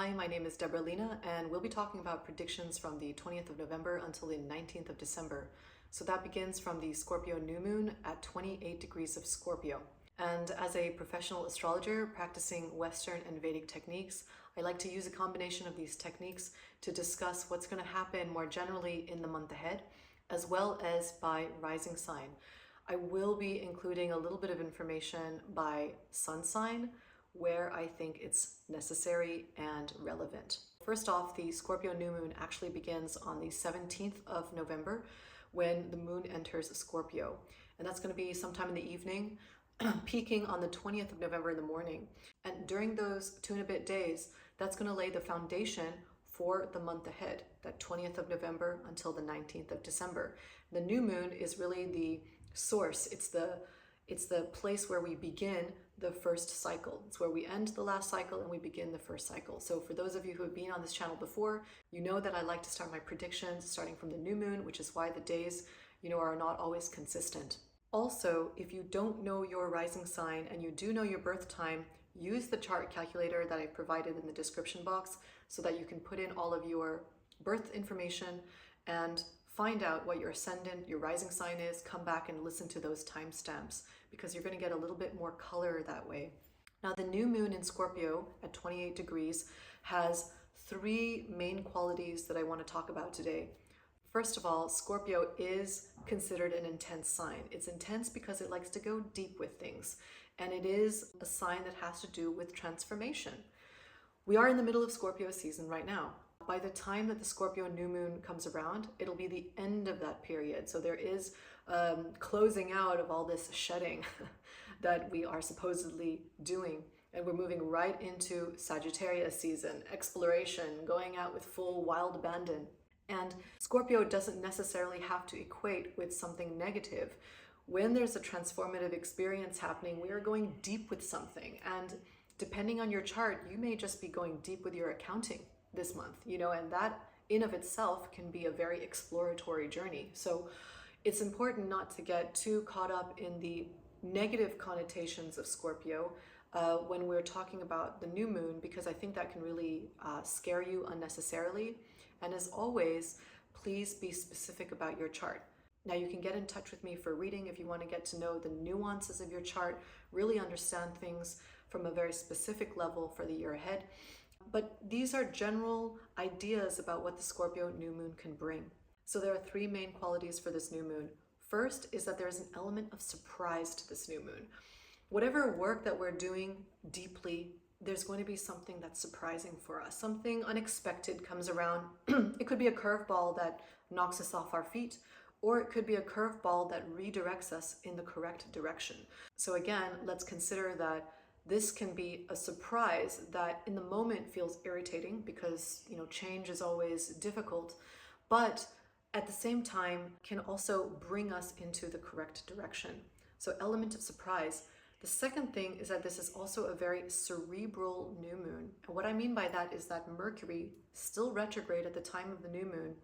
Hi, my name is Deborah Lena, and we'll be talking about predictions from the 20th of November until the 19th of December. So that begins from the Scorpio new moon at 28 degrees of Scorpio. And as a professional astrologer practicing Western and Vedic techniques, I like to use a combination of these techniques to discuss what's going to happen more generally in the month ahead, as well as by rising sign. I will be including a little bit of information by sun sign, where I think it's necessary and relevant. First off, the Scorpio new moon actually begins on the 17th of November when the moon enters Scorpio. And that's going to be sometime in the evening, peaking on the 20th of November in the morning. And during those 2 and a bit days, that's going to lay the foundation for the month ahead, that 20th of November until the 19th of December. The new moon is really the source. It's the place where we begin the first cycle. It's where we end the last cycle and we begin the first cycle. So for those of you who have been on this channel before, you know that I like to start my predictions starting from the new moon, which is why the days, are not always consistent. Also, if you don't know your rising sign and you do know your birth time, use the chart calculator that I provided in the description box so that you can put in all of your birth information and find out what your ascendant, your rising sign is, come back and listen to those timestamps because you're going to get a little bit more color that way. Now, the new moon in Scorpio at 28 degrees has 3 main qualities that I want to talk about today. First of all, Scorpio is considered an intense sign. It's intense because it likes to go deep with things, and it is a sign that has to do with transformation. We are in the middle of Scorpio season right now. By the time that the Scorpio new moon comes around, it'll be the end of that period. So there is closing out of all this shedding that we are supposedly doing. And we're moving right into Sagittarius season, exploration, going out with full wild abandon. And Scorpio doesn't necessarily have to equate with something negative. When there's a transformative experience happening, we are going deep with something. And depending on your chart, you may just be going deep with your accounting this month, and that in of itself can be a very exploratory journey. So it's important not to get too caught up in the negative connotations of Scorpio when we're talking about the new moon, because I think that can really scare you unnecessarily. And as always, please be specific about your chart. Now, you can get in touch with me for reading if you want to get to know the nuances of your chart, really understand things from a very specific level for the year ahead. But these are general ideas about what the Scorpio new moon can bring. So there are 3 main qualities for this new moon. First is that there is an element of surprise to this new moon. Whatever work that we're doing deeply, there's going to be something that's surprising for us. Something unexpected comes around. It could be a curveball that knocks us off our feet, or it could be a curveball that redirects us in the correct direction. So again, let's consider that this can be a surprise that in the moment feels irritating because, change is always difficult, but at the same time can also bring us into the correct direction. So element of surprise. The second thing is that this is also a very cerebral new moon. And what I mean by that is that Mercury, still retrograde at the time of the new moon,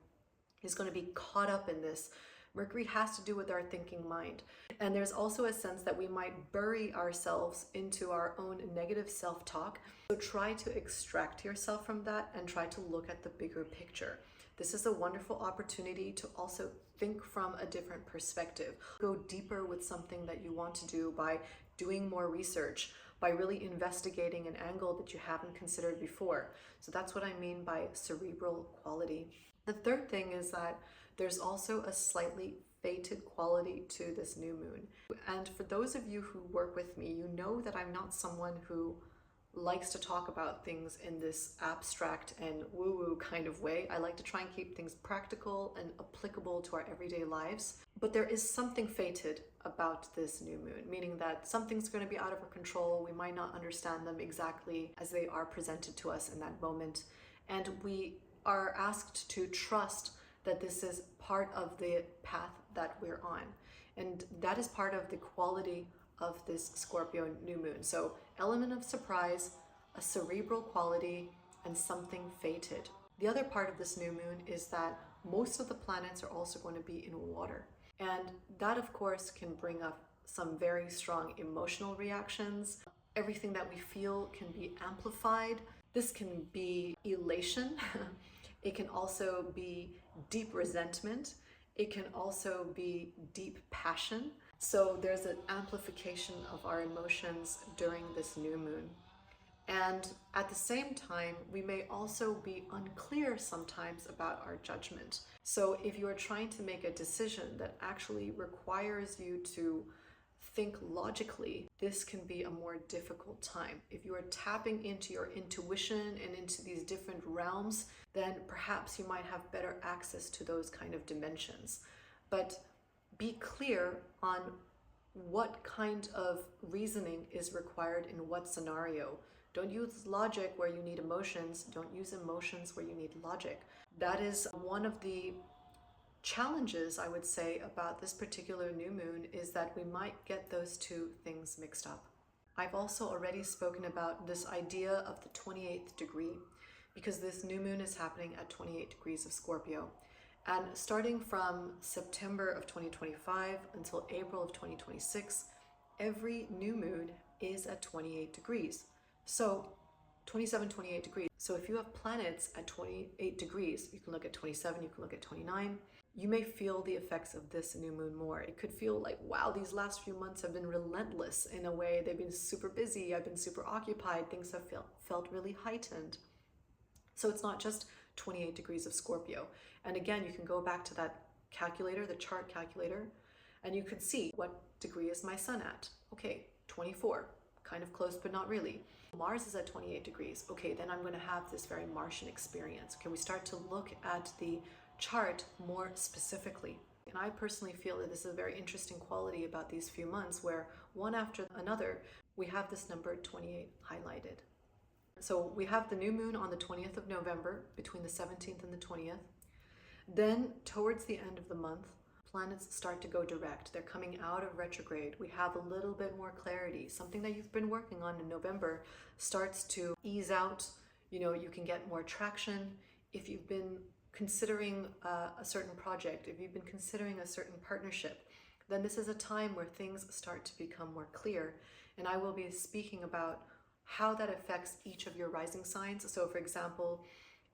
is going to be caught up in this. Mercury has to do with our thinking mind. And there's also a sense that we might bury ourselves into our own negative self-talk. So try to extract yourself from that and try to look at the bigger picture. This is a wonderful opportunity to also think from a different perspective. Go deeper with something that you want to do by doing more research, by really investigating an angle that you haven't considered before. So that's what I mean by cerebral quality. The third thing is that there's also a slightly fated quality to this new moon. And for those of you who work with me, you know that I'm not someone who likes to talk about things in this abstract and woo-woo kind of way. I like to try and keep things practical and applicable to our everyday lives. But there is something fated about this new moon, meaning that something's going to be out of our control. We might not understand them exactly as they are presented to us in that moment. And we are asked to trust that this is part of the path that we're on. And that is part of the quality of this Scorpio new moon. So element of surprise, a cerebral quality, and something fated. The other part of this new moon is that most of the planets are also going to be in water. And that, of course, can bring up some very strong emotional reactions. Everything that we feel can be amplified. This can be elation. It can also be deep resentment. It can also be deep passion. So there's an amplification of our emotions during this new moon. And at the same time, we may also be unclear sometimes about our judgment. So if you are trying to make a decision that actually requires you to think logically, this can be a more difficult time. If you are tapping into your intuition and into these different realms, then perhaps you might have better access to those kind of dimensions. But be clear on what kind of reasoning is required in what scenario. Don't use logic where you need emotions. Don't use emotions where you need logic. That is one of the challenges, I would say, about this particular new moon, is that we might get those two things mixed up. I've also already spoken about this idea of the 28th degree, because this new moon is happening at 28 degrees of Scorpio. And starting from September of 2025 until April of 2026, every new moon is at 28 degrees. So 27, 28 degrees. So if you have planets at 28 degrees, you can look at 27, you can look at 29. You may feel the effects of this new moon more. It could feel like, wow, these last few months have been relentless in a way. They've been super busy. I've been super occupied. Things have felt really heightened. So it's not just 28 degrees of Scorpio. And again, you can go back to that calculator, the chart calculator, and you can see what degree is my sun at. Okay, 24, kind of close, but not really. Mars is at 28 degrees. Okay, then I'm going to have this very Martian experience. Can we start to look at the chart more specifically? And I personally feel that this is a very interesting quality about these few months, where one after another, we have this number 28 highlighted. So we have the new moon on the 20th of November, between the 17th and the 20th. Then towards the end of the month, planets start to go direct. They're coming out of retrograde. We have a little bit more clarity. Something that you've been working on in November starts to ease out. You can get more traction. If you've been considering a certain project, if you've been considering a certain partnership, then this is a time where things start to become more clear. And I will be speaking about how that affects each of your rising signs. So for example,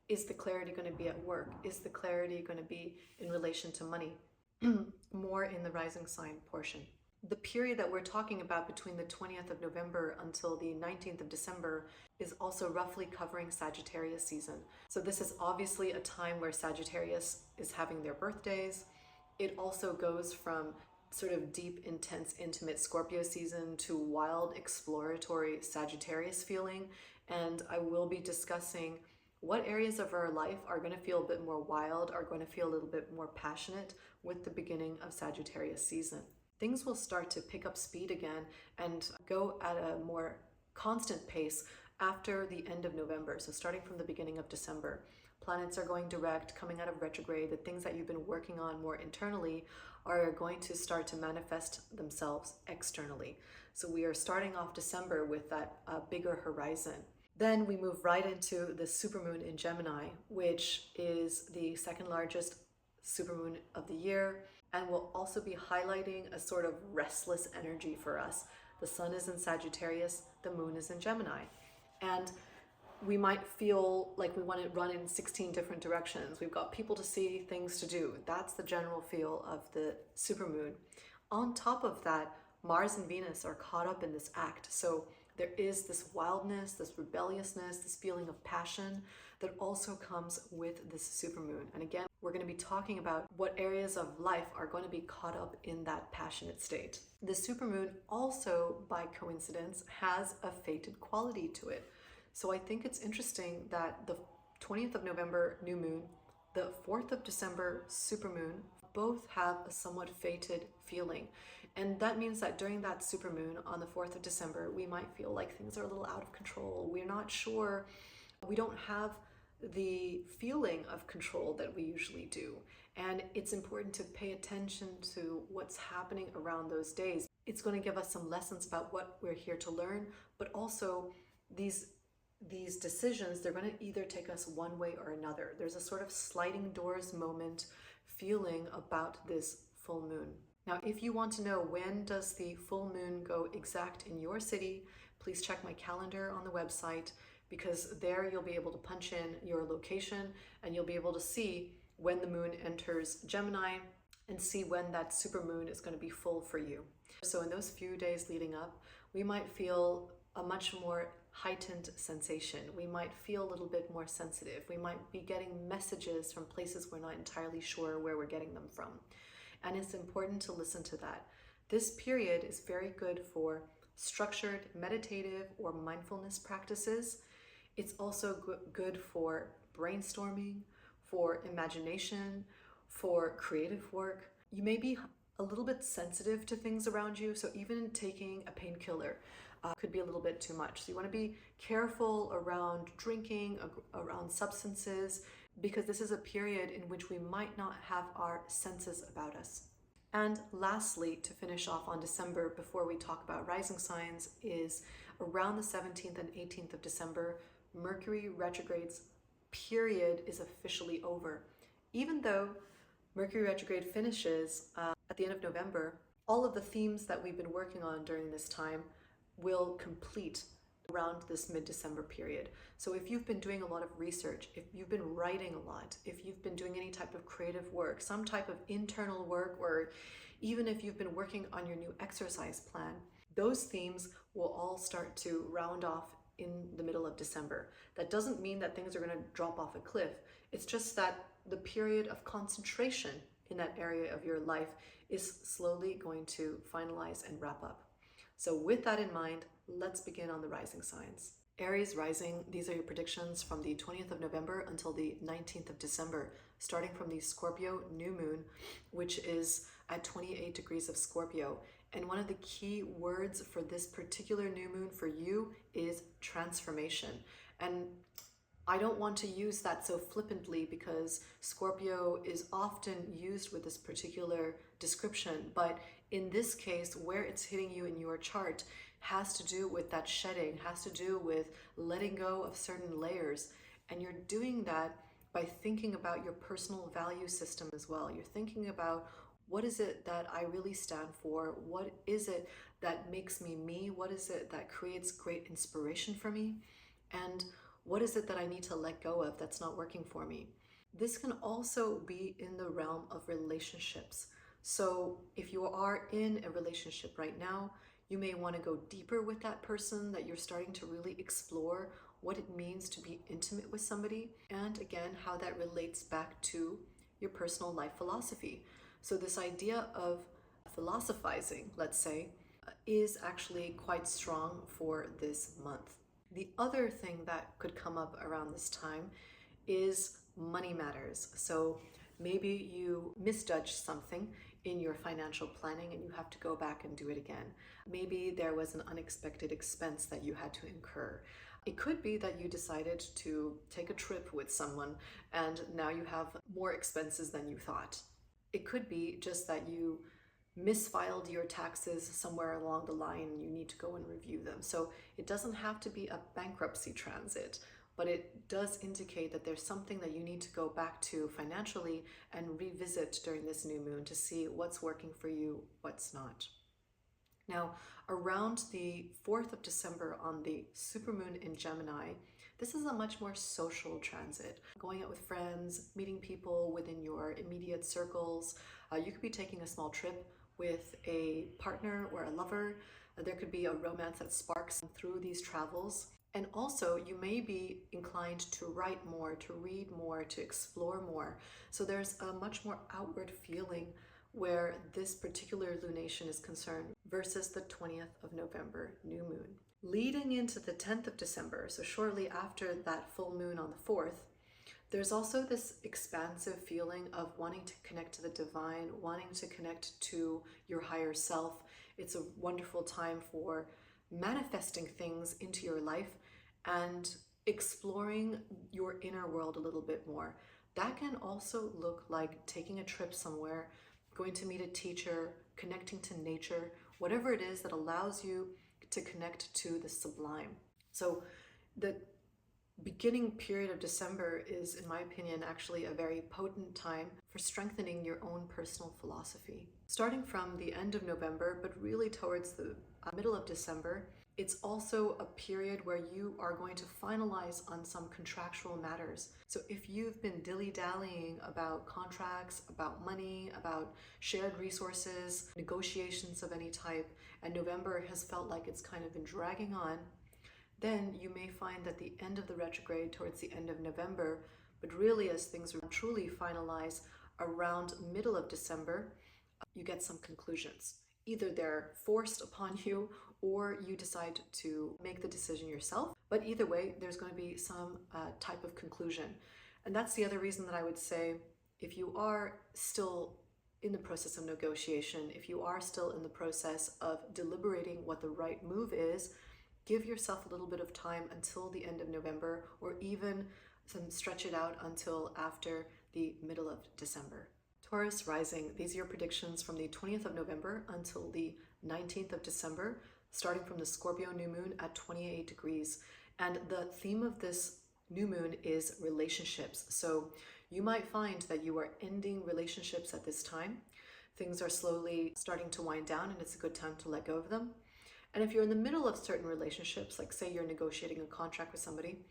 is the clarity going to be at work? Is the clarity going to be in relation to money? More in the rising sign portion. The period that we're talking about between the 20th of November until the 19th of December is also roughly covering Sagittarius season. So this is obviously a time where Sagittarius is having their birthdays. It also goes from sort of deep, intense, intimate Scorpio season to wild, exploratory Sagittarius feeling. And I will be discussing what areas of our life are going to feel a bit more wild, are going to feel a little bit more passionate with the beginning of Sagittarius season. Things will start to pick up speed again and go at a more constant pace after the end of November. So starting from the beginning of December, planets are going direct, coming out of retrograde. The things that you've been working on more internally are going to start to manifest themselves externally. So we are starting off December with that bigger horizon. Then we move right into the supermoon in Gemini, which is the second largest supermoon of the year, and will also be highlighting a sort of restless energy for us. The sun is in Sagittarius, the moon is in Gemini. And we might feel like we want to run in 16 different directions. We've got people to see, things to do. That's the general feel of the supermoon. On top of that, Mars and Venus are caught up in this act. So there is this wildness, this rebelliousness, this feeling of passion that also comes with this supermoon. And again, we're going to be talking about what areas of life are going to be caught up in that passionate state. The supermoon also, by coincidence, has a fated quality to it. So I think it's interesting that the 20th of November new moon, the 4th of December supermoon, both have a somewhat fated feeling. And that means that during that supermoon on the 4th of December, we might feel like things are a little out of control. We're not sure. We don't have the feeling of control that we usually do. And it's important to pay attention to what's happening around those days. It's going to give us some lessons about what we're here to learn, but also these decisions, they're going to either take us one way or another. There's a sort of sliding doors moment feeling about this full moon. Now, if you want to know when does the full moon go exact in your city, please check my calendar on the website. because there you'll be able to punch in your location and you'll be able to see when the moon enters Gemini and see when that supermoon is going to be full for you. So in those few days leading up, we might feel a much more heightened sensation. We might feel a little bit more sensitive. We might be getting messages from places we're not entirely sure where we're getting them from. And it's important to listen to that. This period is very good for structured meditative or mindfulness practices. It's also good for brainstorming, for imagination, for creative work. You may be a little bit sensitive to things around you, so even taking a painkiller could be a little bit too much. So you want to be careful around drinking, around substances, because this is a period in which we might not have our senses about us. And lastly, to finish off on December, before we talk about rising signs, is around the 17th and 18th of December, Mercury retrograde's period is officially over. Even though Mercury retrograde finishes at the end of November, all of the themes that we've been working on during this time will complete around this mid-December period. So if you've been doing a lot of research, if you've been writing a lot, if you've been doing any type of creative work, some type of internal work, or even if you've been working on your new exercise plan, those themes will all start to round off in the middle of December. That doesn't mean that things are going to drop off a cliff. It's just that the period of concentration in that area of your life is slowly going to finalize and wrap up. So with that in mind, let's begin on the rising signs. Aries Rising, these are your predictions from the 20th of November until the 19th of December, starting from the Scorpio new moon, which is at 28 degrees of Scorpio. And one of the key words for this particular new moon for you is transformation. And I don't want to use that so flippantly because Scorpio is often used with this particular description, but in this case, where it's hitting you in your chart has to do with that shedding, has to do with letting go of certain layers. And you're doing that by thinking about your personal value system as well. You're thinking about, what is it that I really stand for? What is it that makes me me? What is it that creates great inspiration for me? And what is it that I need to let go of that's not working for me? This can also be in the realm of relationships. So if you are in a relationship right now, you may want to go deeper with that person, that you're starting to really explore what it means to be intimate with somebody, and again, how that relates back to your personal life philosophy. So this idea of philosophizing, let's say, is actually quite strong for this month. The other thing that could come up around this time is money matters. So maybe you misjudged something in your financial planning and you have to go back and do it again. Maybe there was an unexpected expense that you had to incur. It could be that you decided to take a trip with someone and now you have more expenses than you thought. It could be just that you misfiled your taxes somewhere along the line and you need to go and review them. So it doesn't have to be a bankruptcy transit, but it does indicate that there's something that you need to go back to financially and revisit during this new moon to see what's working for you, what's not. Now, around the 4th of December on the supermoon in Gemini, this is a much more social transit. Going out with friends, meeting people within your immediate circles. You could be taking a small trip with a partner or a lover. There could be a romance that sparks through these travels. And also, you may be inclined to write more, to read more, to explore more. So there's a much more outward feeling where this particular lunation is concerned versus the 20th of November new moon. Leading into the 10th of December, so shortly after that full moon on the 4th, there's also this expansive feeling of wanting to connect to the divine, wanting to connect to your higher self. It's a wonderful time for manifesting things into your life and exploring your inner world a little bit more. That can also look like taking a trip somewhere, going to meet a teacher, connecting to nature, whatever it is that allows you to connect to the sublime. So the beginning period of December is, in my opinion, actually a very potent time for strengthening your own personal philosophy. Starting from the end of November, but really towards the middle of December, It's also a period where you are going to finalize on some contractual matters. So if you've been dilly-dallying about contracts, about money, about shared resources, negotiations of any type, and November has felt like it's kind of been dragging on, then you may find that the end of the retrograde towards the end of November, but really as things are truly finalized around middle of December, you get some conclusions. Either they're forced upon you or you decide to make the decision yourself. But either way, there's going to be some type of conclusion. And that's the other reason that I would say, if you are still in the process of negotiation, if you are still in the process of deliberating what the right move is, give yourself a little bit of time until the end of November, or even stretch it out until after the middle of December. Taurus Rising, these are your predictions from the 20th of November until the 19th of December, starting from the Scorpio new moon at 28 degrees. And the theme of this new moon is relationships. So you might find that you are ending relationships at this time. Things are slowly starting to wind down and it's a good time to let go of them. And if you're in the middle of certain relationships, like say you're negotiating a contract with somebody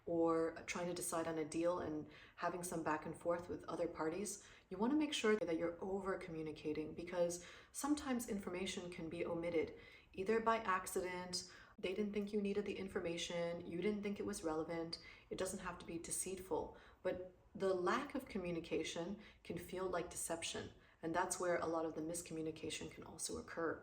or trying to decide on a deal and having some back and forth with other parties, you want to make sure that you're over communicating, because sometimes information can be omitted, either by accident. They didn't think you needed the information, you didn't think it was relevant. It doesn't have to be deceitful, but the lack of communication can feel like deception, and that's where a lot of the miscommunication can also occur.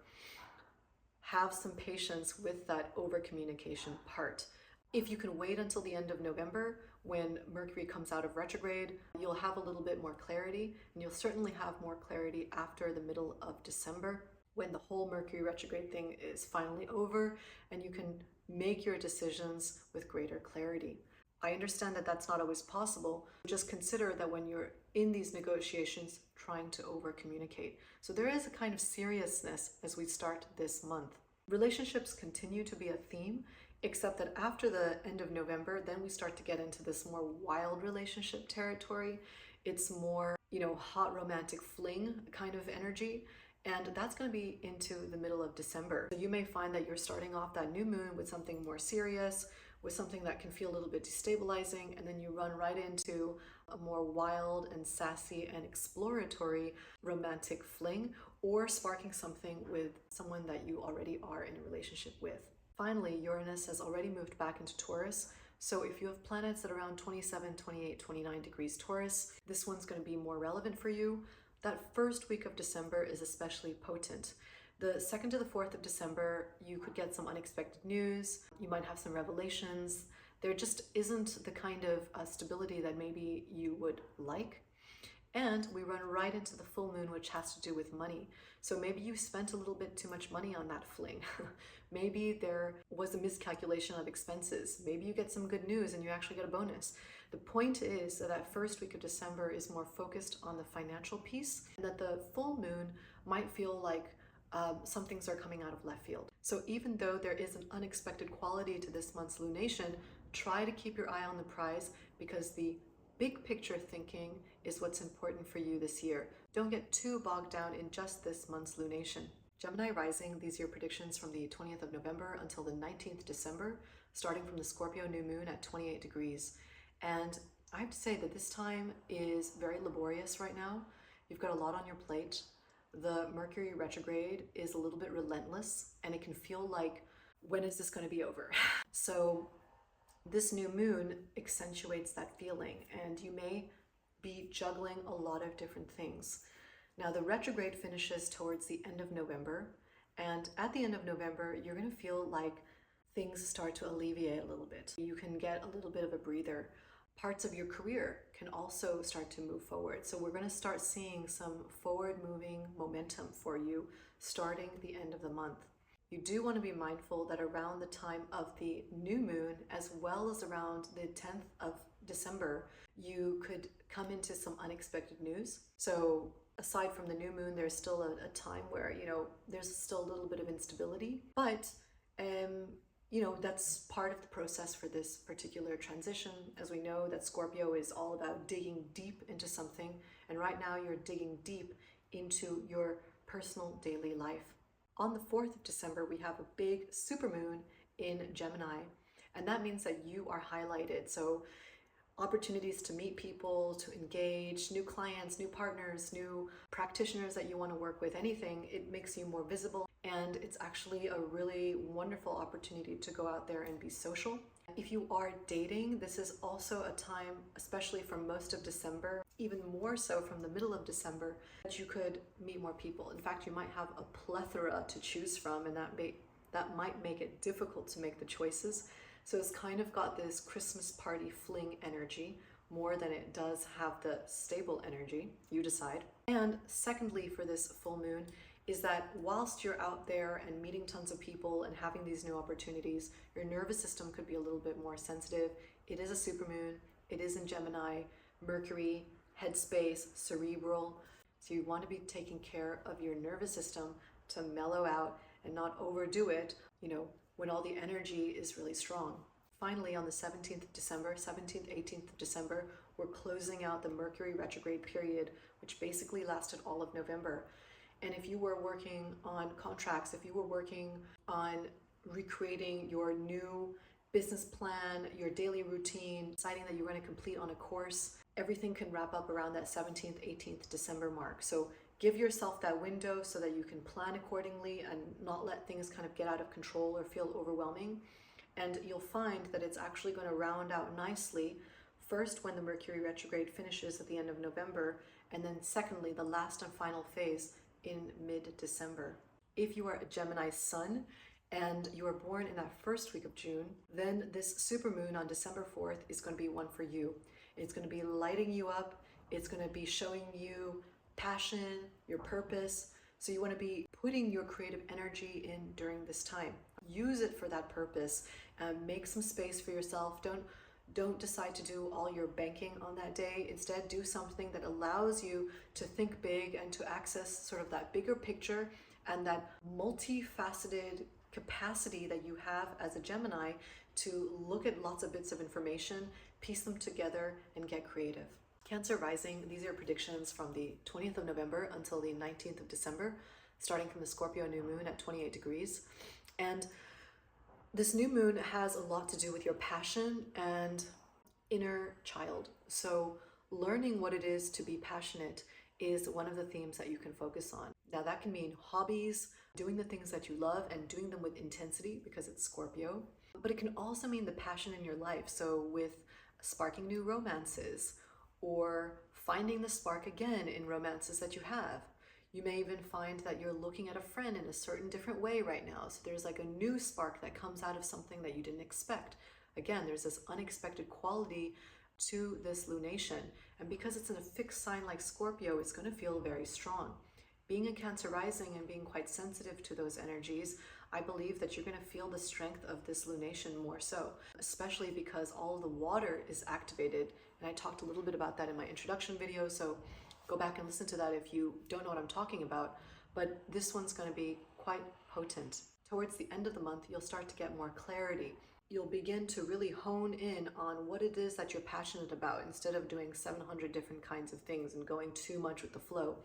Have some patience with that over communication part. If you can wait until the end of November, when Mercury comes out of retrograde, you'll have a little bit more clarity, and you'll certainly have more clarity after the middle of December, when the whole Mercury retrograde thing is finally over and you can make your decisions with greater clarity. I understand that that's not always possible. Just consider that when you're in these negotiations, trying to over communicate. So there is a kind of seriousness as we start this month. Relationships continue to be a theme, except that after the end of November, then we start to get into this more wild relationship territory. It's more, hot romantic fling kind of energy. And that's going to be into the middle of December. So you may find that you're starting off that new moon with something more serious, with something that can feel a little bit destabilizing, and then you run right into a more wild and sassy and exploratory romantic fling, or sparking something with someone that you already are in a relationship with. Finally, Uranus has already moved back into Taurus. So if you have planets at around 27, 28, 29 degrees Taurus, this one's going to be more relevant for you. That first week of December is especially potent. The 2nd to the 4th of December, you could get some unexpected news. You might have some revelations. There just isn't the kind of stability that maybe you would like. And we run right into the full moon, which has to do with money. So maybe you spent a little bit too much money on that fling. Maybe there was a miscalculation of expenses. Maybe you get some good news and you actually get a bonus. The point is that that first week of December is more focused on the financial piece, and that the full moon might feel like some things are coming out of left field. So even though there is an unexpected quality to this month's lunation, try to keep your eye on the prize, because the big picture thinking is what's important for you this year. Don't get too bogged down in just this month's lunation. Gemini Rising, these are your predictions from the 20th of November until the 19th December, starting from the Scorpio new moon at 28 degrees. And I have to say that this time is very laborious right now. You've got a lot on your plate. The Mercury retrograde is a little bit relentless, and it can feel like, when is this going to be over? So this new moon accentuates that feeling, and you may be juggling a lot of different things. Now, the retrograde finishes towards the end of November, and at the end of November, you're going to feel like things start to alleviate a little bit. You can get a little bit of a breather. Parts of your career can also start to move forward. So we're going to start seeing some forward-moving momentum for you starting the end of the month. You do want to be mindful that around the time of the new moon, as well as around the 10th of December, you could come into some unexpected news. So aside from the new moon, there's still a time where, there's still a little bit of instability, but that's part of the process for this particular transition. As we know, that Scorpio is all about digging deep into something, and right now you're digging deep into your personal daily life. On the 4th of December, we have a big supermoon in Gemini. And that means that you are highlighted. So opportunities to meet people, to engage, new clients, new partners, new practitioners that you want to work with, anything, it makes you more visible. And it's actually a really wonderful opportunity to go out there and be social. If you are dating, this is also a time, especially from most of December, even more so from the middle of December, that you could meet more people. In fact, you might have a plethora to choose from, and that might make it difficult to make the choices. So it's kind of got this Christmas party fling energy more than it does have the stable energy. You decide. And secondly, for this full moon, is that whilst you're out there and meeting tons of people and having these new opportunities, your nervous system could be a little bit more sensitive. It is a supermoon. It is in Gemini, Mercury, headspace, cerebral. So you want to be taking care of your nervous system to mellow out and not overdo it, when all the energy is really strong. Finally, on the 17th of December, 17th, 18th of December, we're closing out the Mercury retrograde period, which basically lasted all of November. And if you were working on contracts, if you were working on recreating your new business plan, your daily routine, deciding that you're going to complete on a course, everything can wrap up around that 17th, 18th December mark. So give yourself that window so that you can plan accordingly and not let things kind of get out of control or feel overwhelming. And you'll find that it's actually going to round out nicely, first when the Mercury retrograde finishes at the end of November, and then secondly, the last and final phase in mid-December. If you are a Gemini Sun and you are born in that first week of June, then this supermoon on December 4th is going to be one for you. It's going to be lighting you up. It's going to be showing you passion, your purpose. So you want to be putting your creative energy in during this time. Use it for that purpose. Make some space for yourself. Don't decide to do all your banking on that day. Instead, do something that allows you to think big and to access sort of that bigger picture and that multifaceted capacity that you have as a Gemini to look at lots of bits of information, piece them together, and get creative. Cancer Rising, these are predictions from the 20th of November until the 19th of December, starting from the Scorpio new moon at 28 degrees. And this new moon has a lot to do with your passion and inner child. So learning what it is to be passionate is one of the themes that you can focus on. Now that can mean hobbies, doing the things that you love and doing them with intensity because it's Scorpio. But it can also mean the passion in your life. So with sparking new romances, or finding the spark again in romances that you have. You may even find that you're looking at a friend in a certain different way right now. So there's like a new spark that comes out of something that you didn't expect. Again, there's this unexpected quality to this lunation. And because it's in a fixed sign like Scorpio, it's going to feel very strong. Being a Cancer Rising and being quite sensitive to those energies, I believe that you're going to feel the strength of this lunation more so, especially because all of the water is activated. And I talked a little bit about that in my introduction video, so go back and listen to that if you don't know what I'm talking about. But this one's going to be quite potent. Towards the end of the month, you'll start to get more clarity. You'll begin to really hone in on what it is that you're passionate about instead of doing 700 different kinds of things and going too much with the flow.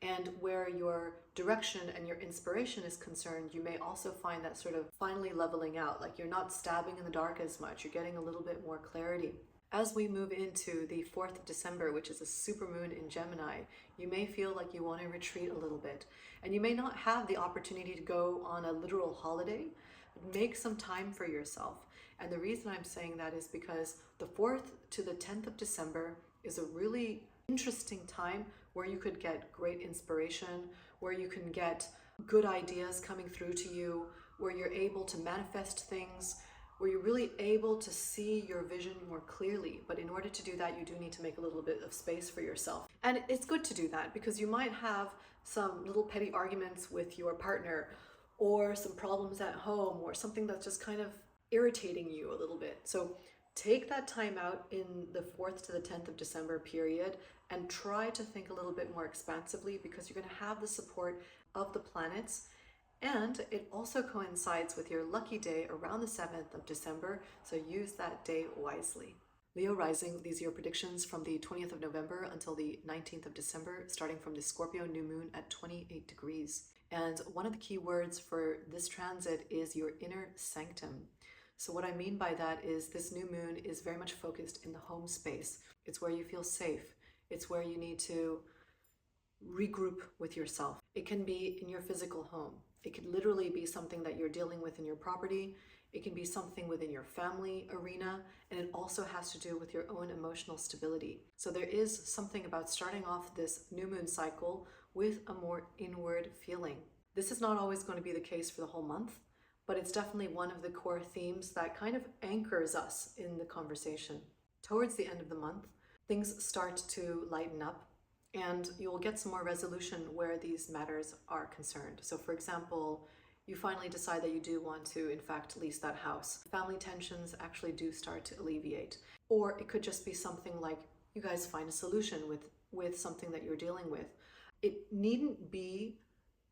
And where your direction and your inspiration is concerned, you may also find that sort of finally leveling out, like you're not stabbing in the dark as much, you're getting a little bit more clarity. As we move into the 4th of December, which is a supermoon in Gemini, you may feel like you want to retreat a little bit. And you may not have the opportunity to go on a literal holiday, but make some time for yourself. And the reason I'm saying that is because the 4th to the 10th of December is a really interesting time where you could get great inspiration, where you can get good ideas coming through to you, where you're able to manifest things, where you're really able to see your vision more clearly. But in order to do that, you do need to make a little bit of space for yourself. And it's good to do that because you might have some little petty arguments with your partner or some problems at home or something that's just kind of irritating you a little bit. So take that time out in the 4th to the 10th of December period and try to think a little bit more expansively because you're going to have the support of the planets. And it also coincides with your lucky day around the 7th of December, so use that day wisely. Leo Rising, these are your predictions from the 20th of November until the 19th of December, starting from the Scorpio new moon at 28 degrees. And one of the key words for this transit is your inner sanctum. So what I mean by that is this new moon is very much focused in the home space. It's where you feel safe. It's where you need to regroup with yourself. It can be in your physical home. It could literally be something that you're dealing with in your property. It can be something within your family arena, and it also has to do with your own emotional stability. So there is something about starting off this new moon cycle with a more inward feeling. This is not always going to be the case for the whole month, but it's definitely one of the core themes that kind of anchors us in the conversation. Towards the end of the month, things start to lighten up, and you'll get some more resolution where these matters are concerned. So for example, you finally decide that you do want to, in fact, lease that house. Family tensions actually do start to alleviate. Or it could just be something like you guys find a solution with something that you're dealing with. It needn't be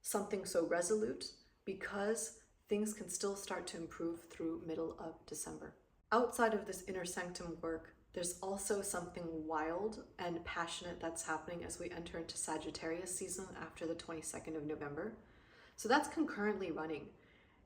something so resolute, because things can still start to improve through middle of December. Outside of this inner sanctum work, there's also something wild and passionate that's happening as we enter into Sagittarius season after the 22nd of November. So that's concurrently running.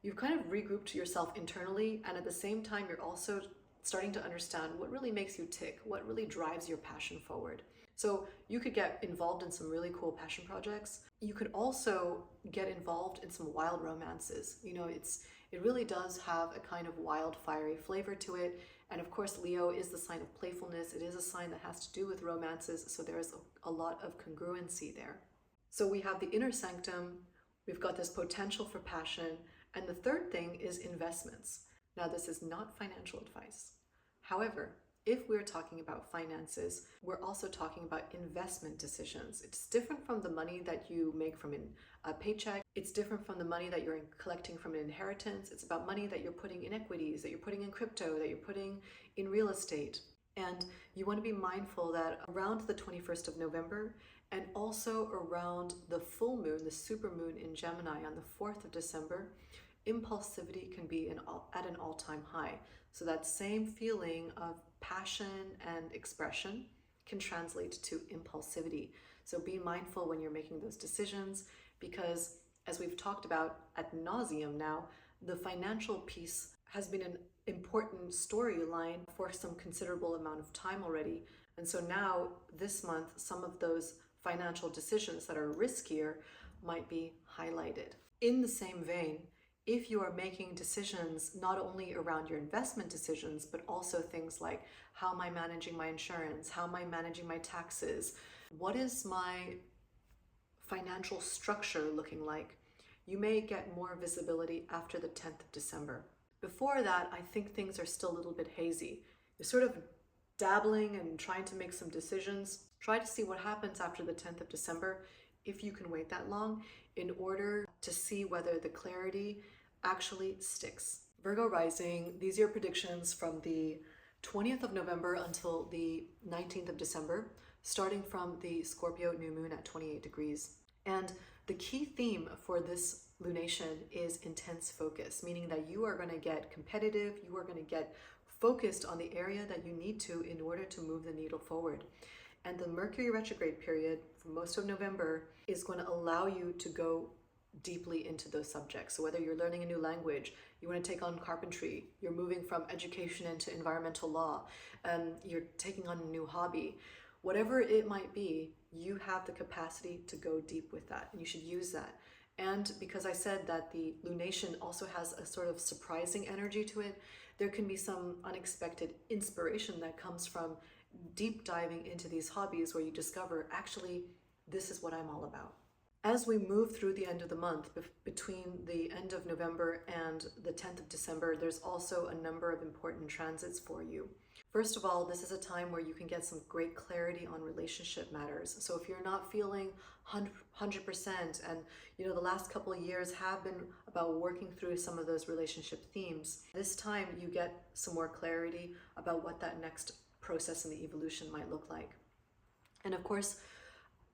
You've kind of regrouped yourself internally, and at the same time, you're also starting to understand what really makes you tick, what really drives your passion forward. So you could get involved in some really cool passion projects. You could also get involved in some wild romances. You know, it really does have a kind of wild, fiery flavor to it. And of course, Leo is the sign of playfulness. It is a sign that has to do with romances, so there's a lot of congruency there. So we have the inner sanctum, we've got this potential for passion, and the third thing is investments. Now, this is not financial advice. However, if we're talking about finances, we're also talking about investment decisions. It's different from the money that you make from a paycheck. It's different from the money that you're collecting from an inheritance. It's about money that you're putting in equities, that you're putting in crypto, that you're putting in real estate. And you want to be mindful that around the 21st of November, and also around the full moon, the supermoon in Gemini on the 4th of December, impulsivity can be at an all-time high. So that same feeling of passion and expression can translate to impulsivity. So be mindful when you're making those decisions, because as we've talked about ad nauseum now, the financial piece has been an important storyline for some considerable amount of time already. And so now this month, some of those financial decisions that are riskier might be highlighted. In the same vein, if you are making decisions not only around your investment decisions, but also things like, how am I managing my insurance? How am I managing my taxes? What is my financial structure looking like? You may get more visibility after the 10th of December. Before that, I think things are still a little bit hazy. You're sort of dabbling and trying to make some decisions. Try to see what happens after the 10th of December, if you can wait that long, in order to see whether the clarity actually sticks. Virgo Rising, these are your predictions from the 20th of November until the 19th of December, starting from the Scorpio new moon at 28 degrees. And the key theme for this lunation is intense focus, meaning that you are going to get competitive, you are going to get focused on the area that you need to in order to move the needle forward. And the Mercury retrograde period for most of November is going to allow you to go deeply into those subjects. So whether you're learning a new language, you want to take on carpentry, you're moving from education into environmental law, you're taking on a new hobby, whatever it might be, you have the capacity to go deep with that, and you should use that. And because I said that the lunation also has a sort of surprising energy to it, there can be some unexpected inspiration that comes from deep diving into these hobbies where you discover, actually, this is what I'm all about. As we move through the end of the month, between the end of November and the 10th of December, there's also a number of important transits for you. First of all, this is a time where you can get some great clarity on relationship matters. So if you're not feeling 100%, and the last couple of years have been about working through some of those relationship themes, this time you get some more clarity about what that next process in the evolution might look like. And of course,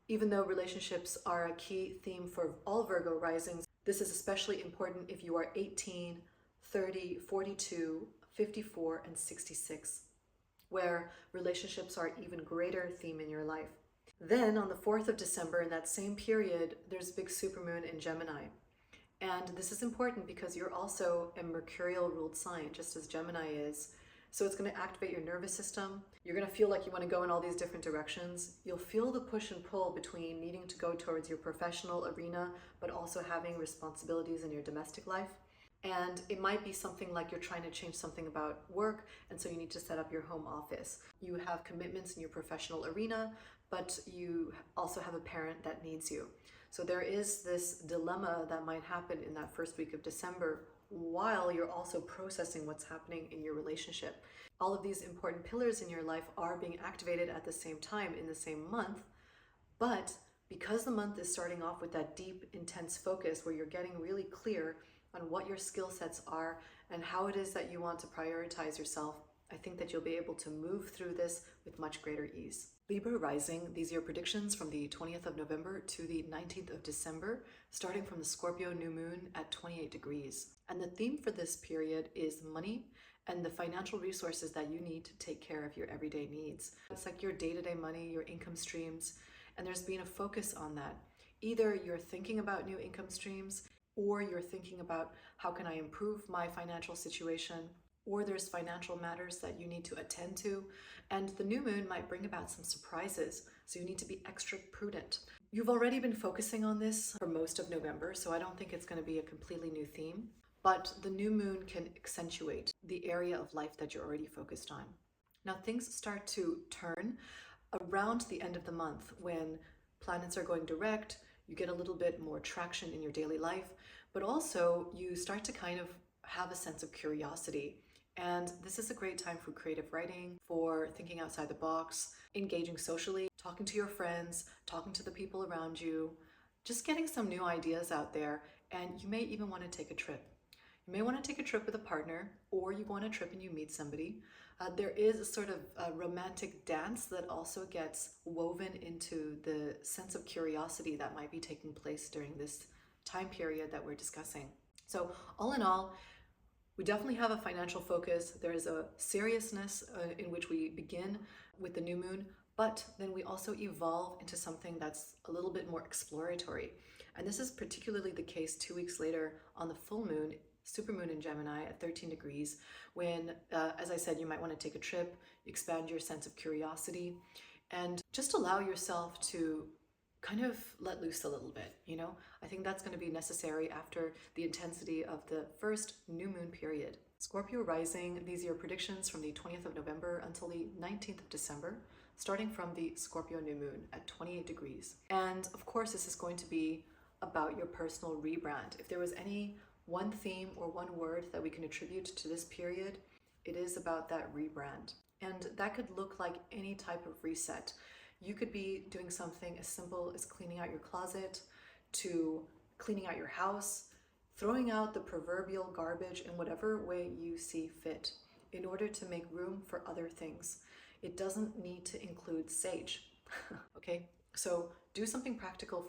even though relationships are a key theme for all Virgo risings, this is especially important if you are 18, 30, 42, 54, and 66, where relationships are an even greater theme in your life. Then on the 4th of December, in that same period, there's a big supermoon in Gemini. And this is important because you're also a mercurial ruled sign, just as Gemini is. So it's going to activate your nervous system. You're going to feel like you want to go in all these different directions. You'll feel the push and pull between needing to go towards your professional arena, but also having responsibilities in your domestic life. And it might be something like you're trying to change something about work, and so you need to set up your home office. You have commitments in your professional arena, but you also have a parent that needs you. So there is this dilemma that might happen in that first week of December while you're also processing what's happening in your relationship. All of these important pillars in your life are being activated at the same time in the same month, but because the month is starting off with that deep, intense focus where you're getting really clear on what your skill sets are and how it is that you want to prioritize yourself, I think that you'll be able to move through this with much greater ease. Libra Rising, these are your predictions from the 20th of November to the 19th of December, starting from the Scorpio new moon at 28 degrees. And the theme for this period is money and the financial resources that you need to take care of your everyday needs. It's like your day-to-day money, your income streams, and there's been a focus on that. Either you're thinking about new income streams, or you're thinking about how can I improve my financial situation, or there's financial matters that you need to attend to, and the new moon might bring about some surprises, so you need to be extra prudent. You've already been focusing on this for most of November, so I don't think it's going to be a completely new theme, but the new moon can accentuate the area of life that you're already focused on. Now things start to turn around the end of the month when planets are going direct, you get a little bit more traction in your daily life, but also you start to kind of have a sense of curiosity. And this is a great time for creative writing, for thinking outside the box, engaging socially, talking to your friends, talking to the people around you, just getting some new ideas out there. And you may even want to take a trip. You may want to take a trip with a partner, or you go on a trip and you meet somebody. There is a sort of romantic dance that also gets woven into the sense of curiosity that might be taking place during this time period that we're discussing. So all in all, we definitely have a financial focus. There is a seriousness in which we begin with the new moon, but then we also evolve into something that's a little bit more exploratory. And this is particularly the case 2 weeks later on the full moon, supermoon in Gemini at 13 degrees, when, as I said, you might want to take a trip, expand your sense of curiosity, and just allow yourself to kind of let loose a little bit, you know? I think that's going to be necessary after the intensity of the first new moon period. Scorpio Rising, these are your predictions from the 20th of November until the 19th of December, starting from the Scorpio new moon at 28 degrees. And of course, this is going to be about your personal rebrand. If there was any one theme or one word that we can attribute to this period, it is about that rebrand. And that could look like any type of reset. You could be doing something as simple as cleaning out your closet, to cleaning out your house, throwing out the proverbial garbage in whatever way you see fit in order to make room for other things. It doesn't need to include sage, okay? So do something practical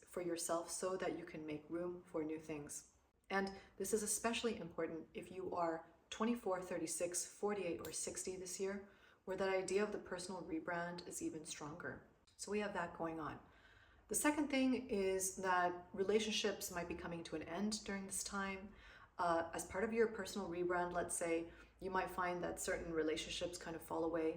for yourself so that you can make room for new things. And this is especially important if you are 24, 36, 48, or 60 this year, where that idea of the personal rebrand is even stronger. So we have that going on. The second thing is that relationships might be coming to an end during this time. As part of your personal rebrand, let's say, you might find that certain relationships kind of fall away.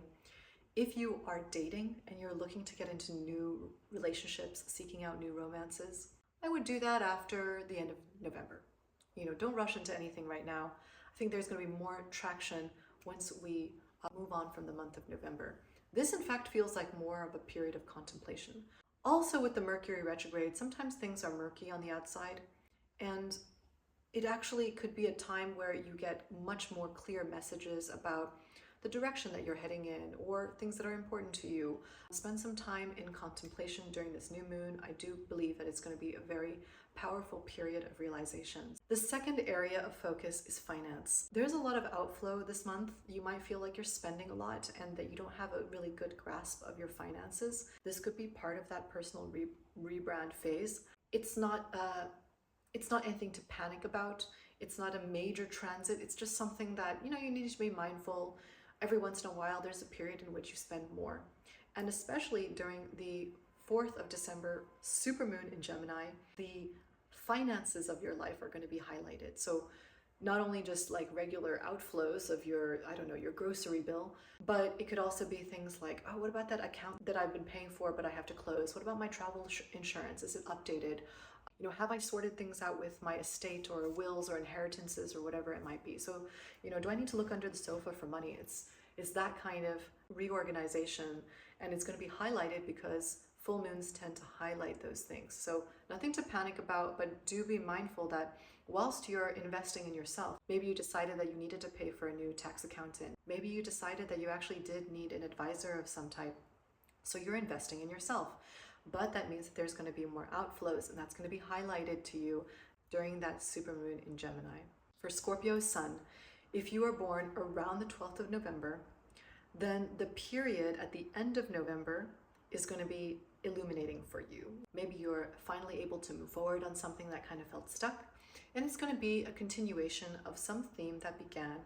If you are dating and you're looking to get into new relationships, seeking out new romances, I would do that after the end of November. You know, don't rush into anything right now. I think there's going to be more traction once we move on from the month of November. This, in fact, feels like more of a period of contemplation. Also, with the Mercury retrograde, sometimes things are murky on the outside, and it actually could be a time where you get much more clear messages about the direction that you're heading in or things that are important to you. Spend some time in contemplation during this new moon. I do believe that it's going to be a very powerful period of realizations. The second area of focus is finance. There's a lot of outflow this month. You might feel like you're spending a lot and that you don't have a really good grasp of your finances. This could be part of that personal rebrand phase. It's not anything to panic about. It's not a major transit. It's just something that, you know, you need to be mindful. Every once in a while, there's a period in which you spend more. And especially during the 4th of December, Supermoon in Gemini, the finances of your life are going to be highlighted. So not only just like regular outflows of your, I don't know, your grocery bill, but it could also be things like, oh, what about that account that I've been paying for, but I have to close? What about my travel insurance? Is it updated? You know, have I sorted things out with my estate or wills or inheritances or whatever it might be? So, you know, do I need to look under the sofa for money? It's that kind of reorganization, and it's going to be highlighted because full moons tend to highlight those things. So nothing to panic about, but do be mindful that whilst you're investing in yourself, maybe you decided that you needed to pay for a new tax accountant. Maybe you decided that you actually did need an advisor of some type. So you're investing in yourself. But that means that there's going to be more outflows, and that's going to be highlighted to you during that supermoon in Gemini. For Scorpio Sun, if you are born around the 12th of November, then the period at the end of November is going to be illuminating for you. Maybe you're finally able to move forward on something that kind of felt stuck, and it's going to be a continuation of some theme that began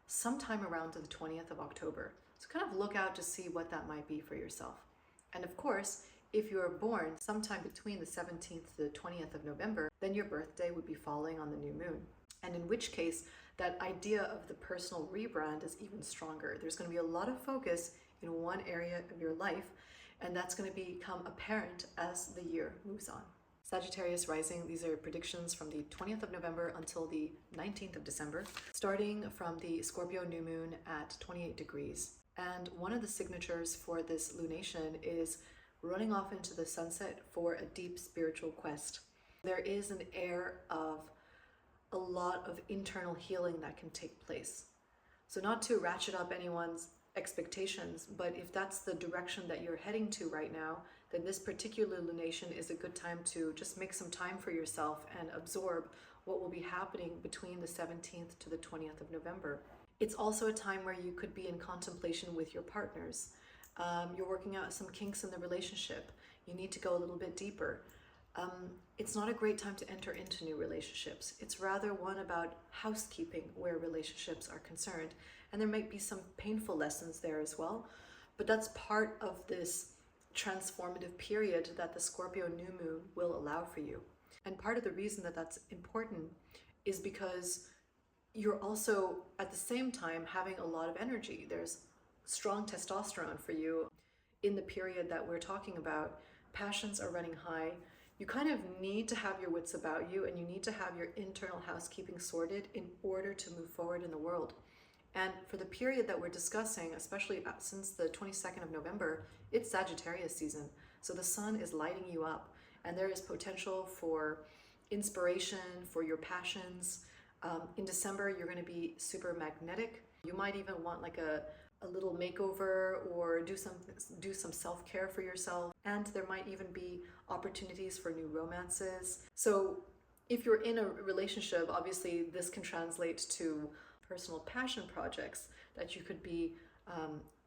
sometime around the 20th of October. So kind of look out to see what that might be for yourself. And of course, if you are born sometime between the 17th to the 20th of November, then your birthday would be falling on the new moon. And in which case, that idea of the personal rebrand is even stronger. There's going to be a lot of focus in one area of your life, and that's going to become apparent as the year moves on. Sagittarius Rising, these are predictions from the 20th of November until the 19th of December, starting from the Scorpio new moon at 28 degrees. And one of the signatures for this lunation is running off into the sunset for a deep spiritual quest. There is an air of a lot of internal healing that can take place. So not to ratchet up anyone's expectations, but if that's the direction that you're heading to right now, then this particular lunation is a good time to just make some time for yourself and absorb what will be happening between the 17th to the 20th of November. It's also a time where you could be in contemplation with your partners. You're working out some kinks in the relationship. You need to go a little bit deeper. It's not a great time to enter into new relationships. It's rather one about housekeeping where relationships are concerned. And there might be some painful lessons there as well. But that's part of this transformative period that the Scorpio new moon will allow for you. And part of the reason that that's important is because you're also at the same time having a lot of energy. There's strong testosterone for you in the period that we're talking about. Passions are running high. You kind of need to have your wits about you, and you need to have your internal housekeeping sorted in order to move forward in the world. And for the period that we're discussing, especially since the 22nd of November, it's Sagittarius season. So the sun is lighting you up, and there is potential for inspiration, for your passions. In December, you're going to be super magnetic. You might even want like a little makeover or do some self-care for yourself. And there might even be opportunities for new romances. So if you're in a relationship, obviously this can translate to personal passion projects that you could be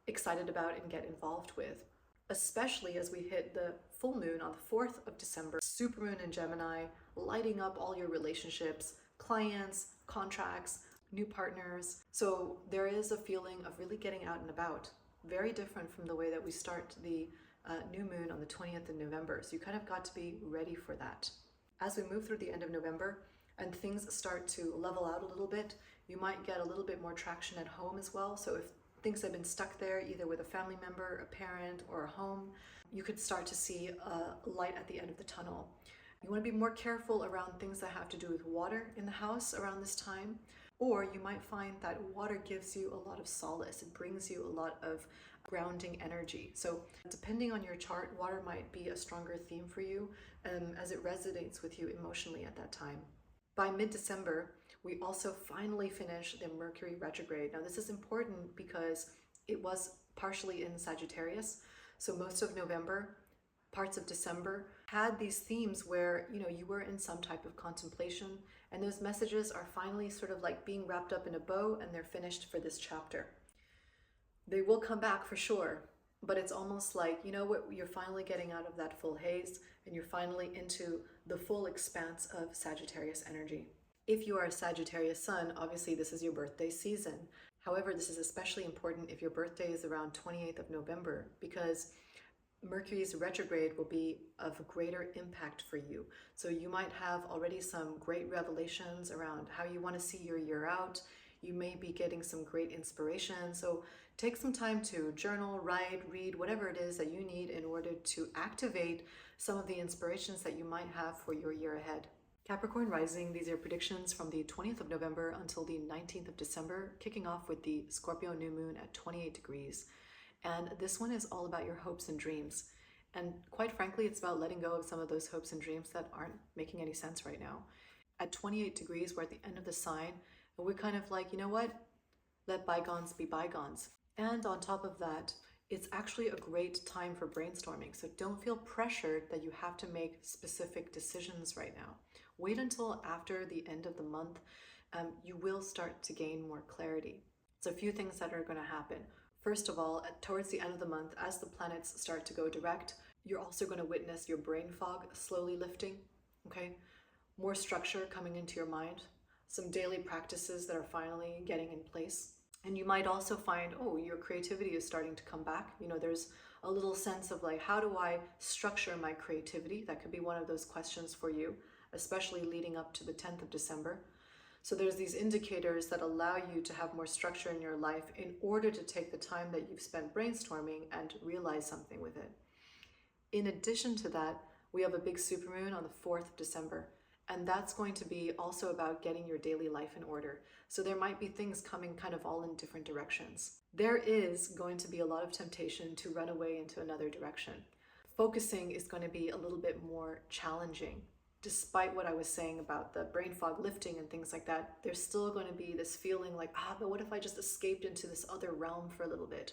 excited about and get involved with. Especially as we hit the full moon on the 4th of December, supermoon in Gemini, lighting up all your relationships, clients, contracts, new partners. So there is a feeling of really getting out and about, very different from the way that we start the new moon on the 20th of November. So you kind of got to be ready for that. As we move through the end of November and things start to level out a little bit, you might get a little bit more traction at home as well. So if things have been stuck there, either with a family member, a parent, or a home, you could start to see a light at the end of the tunnel. You want to be more careful around things that have to do with water in the house around this time. Or you might find that water gives you a lot of solace. It brings you a lot of grounding energy. So depending on your chart, water might be a stronger theme for you as it resonates with you emotionally at that time. By mid-December, we also finally finish the Mercury retrograde. Now this is important because it was partially in Sagittarius. So most of November, parts of December had these themes where, you were in some type of contemplation, and those messages are finally sort of like being wrapped up in a bow, and they're finished for this chapter. They will come back for sure, but it's almost like, you're finally getting out of that full haze, and you're finally into the full expanse of Sagittarius energy. If you are a Sagittarius Sun, obviously this is your birthday season. However, this is especially important if your birthday is around 28th of November, because Mercury's retrograde will be of greater impact for you. So you might have already some great revelations around how you want to see your year out. You may be getting some great inspiration. So take some time to journal, write, read, whatever it is that you need in order to activate some of the inspirations that you might have for your year ahead. Capricorn Rising, these are predictions from the 20th of November until the 19th of December, kicking off with the Scorpio new moon at 28 degrees. And this one is all about your hopes and dreams. And quite frankly, it's about letting go of some of those hopes and dreams that aren't making any sense right now. At 28 degrees, we're at the end of the sign, and we're kind of like, you know what? Let bygones be bygones. And on top of that, it's actually a great time for brainstorming. So don't feel pressured that you have to make specific decisions right now. Wait until after the end of the month. You will start to gain more clarity. So a few things that are going to happen. First of all, towards the end of the month, as the planets start to go direct, you're also going to witness your brain fog slowly lifting, okay? More structure coming into your mind, some daily practices that are finally getting in place. And you might also find, oh, your creativity is starting to come back. You know, there's a little sense of like, how do I structure my creativity? That could be one of those questions for you, especially leading up to the 10th of December. So there's these indicators that allow you to have more structure in your life in order to take the time that you've spent brainstorming and realize something with it. In addition to that, we have a big supermoon on the 4th of December, and that's going to be also about getting your daily life in order. So there might be things coming kind of all in different directions. There is going to be a lot of temptation to run away into another direction. Focusing is going to be a little bit more challenging. Despite what I was saying about the brain fog lifting and things like that, there's still going to be this feeling like, but what if I just escaped into this other realm for a little bit?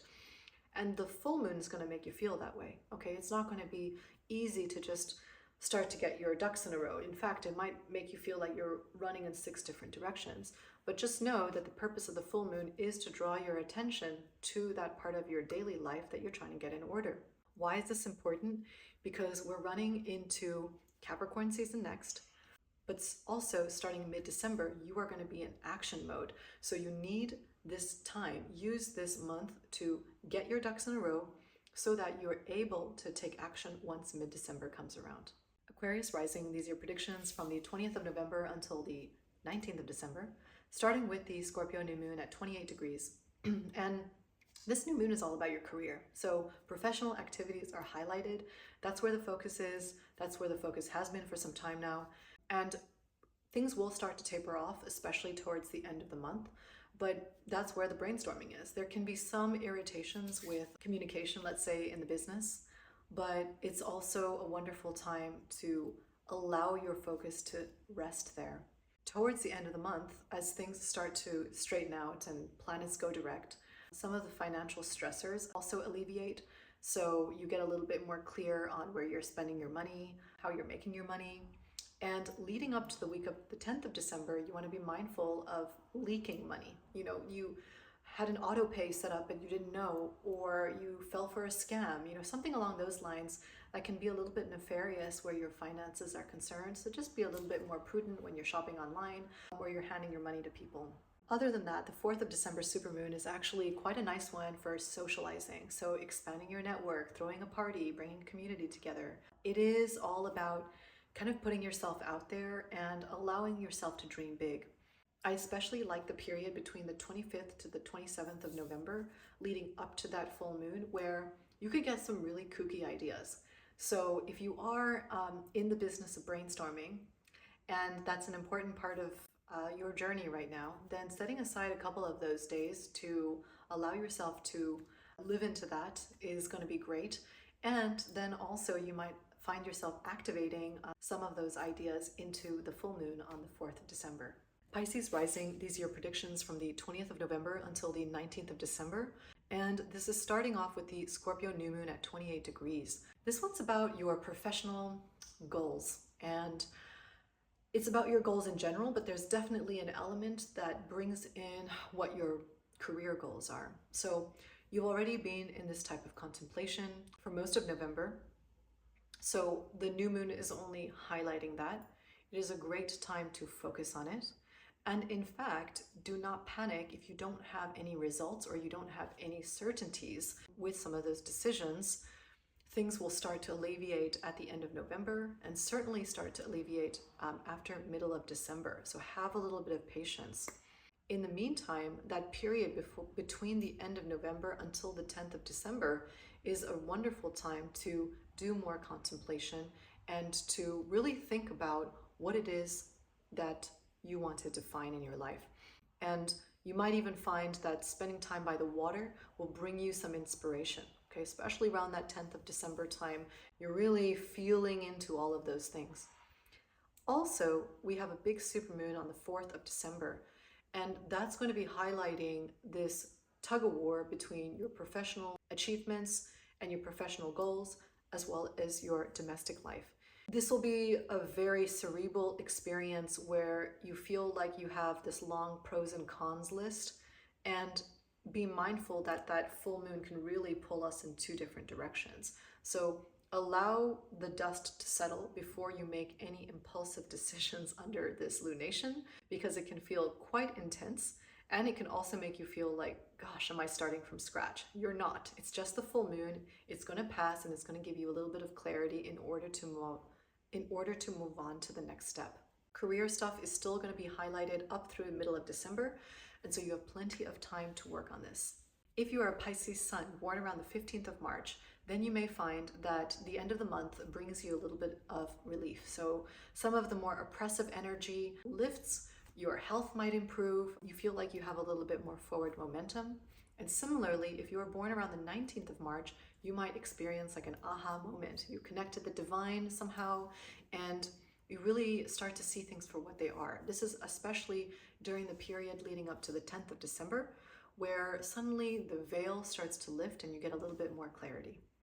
And the full moon is going to make you feel that way, okay? It's not going to be easy to just start to get your ducks in a row. In fact, it might make you feel like you're running in 6 different directions. But just know that the purpose of the full moon is to draw your attention to that part of your daily life that you're trying to get in order. Why is this important? Because we're running into Capricorn season next, but also starting mid-December, you are going to be in action mode. So you need this time, use this month to get your ducks in a row so that you're able to take action once mid-December comes around. Aquarius Rising, these are your predictions from the 20th of November until the 19th of December, starting with the Scorpio new moon at 28 degrees. And this new moon is all about your career. So professional activities are highlighted. That's where the focus is. That's where the focus has been for some time now. And things will start to taper off, especially towards the end of the month. But that's where the brainstorming is. There can be some irritations with communication, let's say in the business, but it's also a wonderful time to allow your focus to rest there. Towards the end of the month, as things start to straighten out and planets go direct, some of the financial stressors also alleviate. So you get a little bit more clear on where you're spending your money, how you're making your money. And leading up to the week of the 10th of December, you want to be mindful of leaking money. You know, you had an auto pay set up and you didn't know, or you fell for a scam, you know, something along those lines that can be a little bit nefarious where your finances are concerned. So just be a little bit more prudent when you're shopping online or you're handing your money to people. Other than that, the 4th of December supermoon is actually quite a nice one for socializing. So expanding your network, throwing a party, bringing community together. It is all about kind of putting yourself out there and allowing yourself to dream big. I especially like the period between the 25th to the 27th of November, leading up to that full moon, where you could get some really kooky ideas. So if you are in the business of brainstorming, and that's an important part of your journey right now, then setting aside a couple of those days to allow yourself to live into that is going to be great. And then also you might find yourself activating some of those ideas into the full moon on the 4th of December. Pisces Rising, these are your predictions from the 20th of November until the 19th of December. And this is starting off with the Scorpio new moon at 28 degrees. This one's about your professional goals, and it's about your goals in general, but there's definitely an element that brings in what your career goals are. So you've already been in this type of contemplation for most of November. So the new moon is only highlighting that. It is a great time to focus on it. And in fact, do not panic if you don't have any results or you don't have any certainties with some of those decisions. Things will start to alleviate at the end of November and certainly start to alleviate after middle of December. So have a little bit of patience. In the meantime, that period between the end of November until the 10th of December is a wonderful time to do more contemplation and to really think about what it is that you want to define in your life. And you might even find that spending time by the water will bring you some inspiration. Okay, especially around that 10th of December time, you're really feeling into all of those things. Also, we have a big supermoon on the 4th of December, and that's going to be highlighting this tug of war between your professional achievements and your professional goals, as well as your domestic life. This will be a very cerebral experience where you feel like you have this long pros and cons list, and be mindful that that full moon can really pull us in two different directions. So allow the dust to settle before you make any impulsive decisions under this lunation, because it can feel quite intense, and it can also make you feel like, gosh, am I starting from scratch? You're not. It's just the full moon. It's going to pass, and it's going to give you a little bit of clarity in order to move on to the next step. Career stuff is still going to be highlighted up through the middle of December, and so you have plenty of time to work on this. If you are a Pisces Sun born around the 15th of March, then you may find that the end of the month brings you a little bit of relief. So some of the more oppressive energy lifts, your health might improve, you feel like you have a little bit more forward momentum. And similarly, if you are born around the 19th of March, you might experience like an aha moment. You connect to the divine somehow, and you really start to see things for what they are. This is especially during the period leading up to the 10th of December, where suddenly the veil starts to lift and you get a little bit more clarity.